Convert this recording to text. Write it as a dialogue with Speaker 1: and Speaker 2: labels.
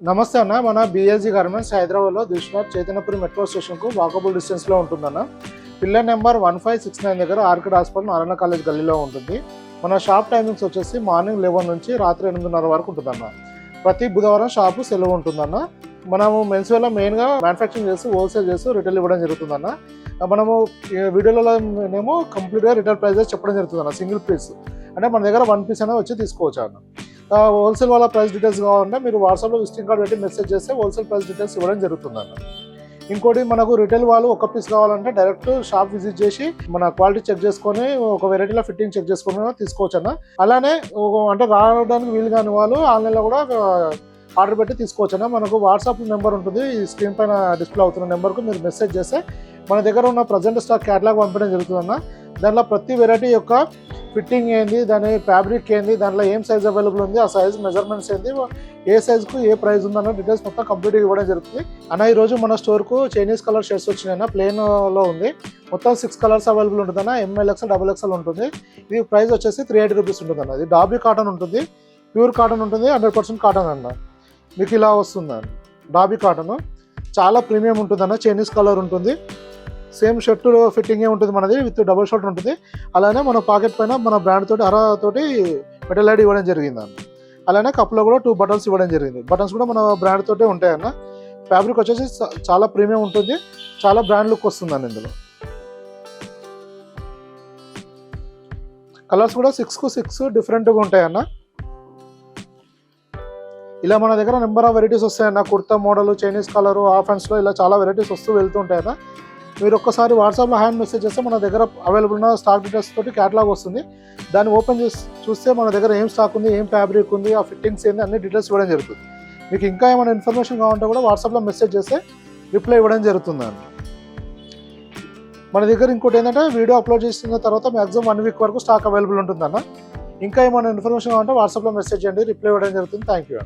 Speaker 1: నమస్తే అన్న. మన బిఎస్జీ గార్మెంట్స్ హైదరాబాద్లో దిల్షుఖ్నగర్ చైతన్యపురి మెట్రో స్టేషన్కు వాకబుల్ డిస్టెన్స్లో ఉంటుందన్న. పిల్లర్ నెంబర్ 1569 దగ్గర ఆర్కిడ్ హాస్పిటల్ నారాయణ కాలేజ్ గల్లీలో ఉంటుంది. మన షాప్ టైమింగ్స్ వచ్చేసి మార్నింగ్ 11 నుంచి రాత్రి 8:30 వరకు ఉంటుందన్న. ప్రతి బుధవారం షాపు సెలవు ఉంటుందన్న. మనము మెన్స్ వేర్లో మెయిన్గా మ్యానుఫ్యాక్చరింగ్ చేసి హోల్సేల్ చేసి రిటైల్ ఇవ్వడం జరుగుతుందన్న. మనము వీడియోలో కంప్లీట్గా రిటైల్ ప్రైజెస్ చెప్పడం జరుగుతుందన్న. సింగిల్ పీస్ అంటే మన దగ్గర 1 పీస్ అనేది వచ్చి తీసుకోవచ్చు అన్న. హోల్సేల్ వాళ్ళ ప్రైస్ డీటెయిల్స్ కావాలంటే మీరు వాట్సాప్లో విజిటింగ్ కార్డ్ పెట్టి మెసేజ్ చేస్తే హోల్సేల్ ప్రైస్ డీటెయిల్స్ ఇవ్వడం జరుగుతుందన్న. ఇంకోటి మనకు రిటైల్ వాళ్ళు 1 పీస్ కావాలంటే డైరెక్ట్ షాప్ విజిట్ చేసి మన క్వాలిటీ చెక్ చేసుకొని ఒక వెరైటీలో ఫిట్టింగ్ చెక్ చేసుకుని తీసుకోవచ్చు అన్న. అలానే అంటే రావడానికి వీలు కాని వాళ్ళు ఆన్లైన్లో కూడా ఆర్డర్ పెట్టి తీసుకోవచ్చు అన్న. మనకు వాట్సాప్ నెంబర్ ఉంటుంది, ఈ స్క్రీన్ పైన డిస్ప్లే అవుతున్న నెంబర్కు మీరు మెసేజ్ చేస్తే మన దగ్గర ఉన్న ప్రజెంట్ స్టాక్ క్యాటలాగ్ పంపడం జరుగుతుందన్న. దాంట్లో ప్రతి వెరైటీ యొక్క ఫిట్టింగ్ ఏంది, దాని ఫ్యాబ్రిక్ ఏంది, దాంట్లో ఏం సైజ్ అవైలబుల్ ఉంది, ఆ సైజ్ మెజర్మెంట్స్ ఏంది, ఏ సైజ్కు ఏ ప్రైస్ ఉందన్న డీటెయిల్స్ మొత్తం కంప్లీట్గా ఇవ్వడం జరుగుతుంది అన్న. ఈరోజు మన స్టోర్కు చైనీస్ కలర్ షర్ట్స్ వచ్చినాయన్న. ప్లెయిన్లో ఉంది, మొత్తం 6 కలర్స్ అవైలబుల్ ఉంటుందన్న. ML XL XXL ఉంటుంది. ఇది ప్రైస్ వచ్చేసి 380 రూపీస్ ఉంటుందన్న. ఇది డాబీ కాటన్ ఉంటుంది, ప్యూర్ కాటన్ ఉంటుంది, 100% కాటన్ అన్న. మీకు ఇలా వస్తుందన్న డాబీ కాటన్, చాలా ప్రీమియం ఉంటుందన్న. చైనీస్ కలర్ ఉంటుంది, సేమ్ షర్ట్ ఫిట్టింగే ఉంటుంది మనది, విత్ డబుల్ షర్ట్ ఉంటుంది. అలానే మన పాకెట్ పైన మన బ్రాండ్ తోటి హరాతోటి మెటల్ ఐడి ఇవ్వడం జరిగిందన్న. అలానే కప్లో కూడా 2 బటన్స్ ఇవ్వడం జరిగింది. బటన్స్ కూడా మన బ్రాండ్ తోటే ఉంటాయన్న. ఫ్యాబ్రిక్ వచ్చేసి చాలా ప్రీమియం ఉంటుంది, చాలా బ్రాండ్ లుక్ వస్తుందన్న. ఇందులో కలర్స్ కూడా 6కు 6 డిఫరెంట్గా ఉంటాయన్న. ఇలా మన దగ్గర నెంబర్ ఆఫ్ వెరైటీస్ వస్తాయన్న. Kurta model, Chinese colour, half హ్యాండ్స్లో ఇలా చాలా వెరైటీస్ వస్తూ వెళ్తూ ఉంటాయన్న. మీరు ఒక్కసారి వాట్సాప్లో హ్యాండ్ మెసేజ్ చేస్తే మన దగ్గర అవైలబుల్ ఉన్న స్టాక్ డీటెయిల్స్ తోటి క్యాటలాగ్ వస్తుంది. దాన్ని ఓపెన్ చేసి చూస్తే మన దగ్గర ఏం స్టాక్ ఉంది, ఏం ఫ్యాబ్రిక్ ఉంది, ఆ ఫిట్టింగ్స్ ఏంది, అన్ని డీటెయిల్స్ ఇవ్వడం జరుగుతుంది. మీకు ఇంకా ఏమైనా ఇన్ఫర్మేషన్ కావాలంటే కూడా వాట్సాప్లో మెసేజ్ చేస్తే రిప్లై ఇవ్వడం జరుగుతుంది అన్న. మన దగ్గర ఇంకోటి ఏంటంటే వీడియో అప్లోడ్ చేసిన తర్వాత మ్యాక్సిమం 1 వీక్ వరకు స్టాక్ అవైలబుల్ ఉంటుందన్న. ఇంకా ఏమైనా ఇన్ఫర్మేషన్ కావాలంటే వాట్సాప్లో మెసేజ్ చేయండి, రిప్లై ఇవ్వడం జరుగుతుంది. Thank you.